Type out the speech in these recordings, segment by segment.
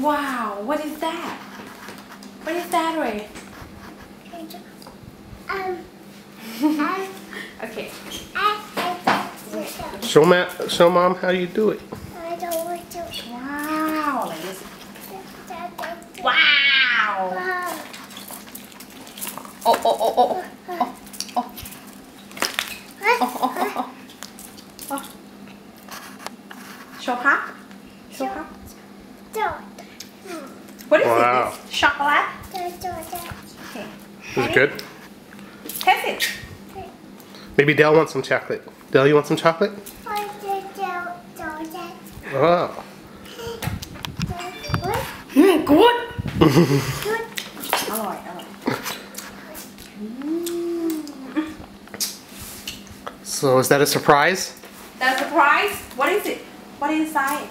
Wow, what is that? What is that, Ray? Okay. Show mom how you do it. I don't want to. Wow, like this. Wow. Oh, oh, oh, oh, oh, oh, oh, oh, oh, oh. Show her. Show her. What is Wow. this? Chocolate? Okay. Is it good? Taste it. Maybe Dale wants some chocolate. Dale, you want some chocolate? Oh. Good. อร่อย So is that a surprise? That's a surprise. What is it? What is inside?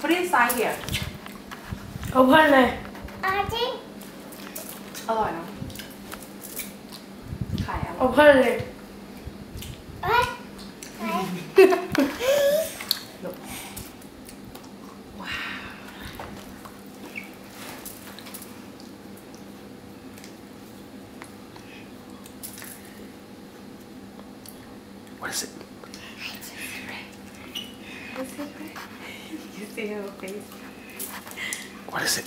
What is inside here? เอาเพื่อนเลย อร่อยเนอะไข่อร่ เอา อย เพื่อนเลย What is it? You see her face? What is it?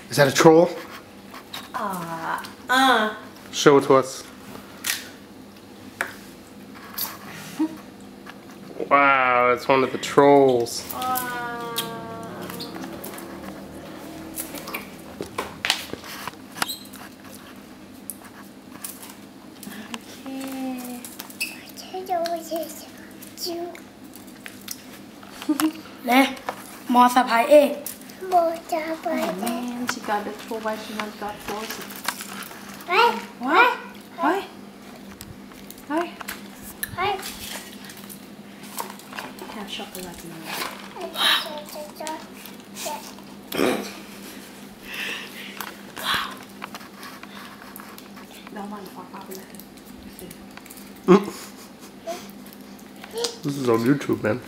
Is that a troll? Show it to us. Wow, it's one of the trolls. Okay. นะมอสะพายเอก Man, she got the troll, but she not got forces. What? Why? Why? Have chocolate now. Wow. That one fuck up with This is on YouTube, man.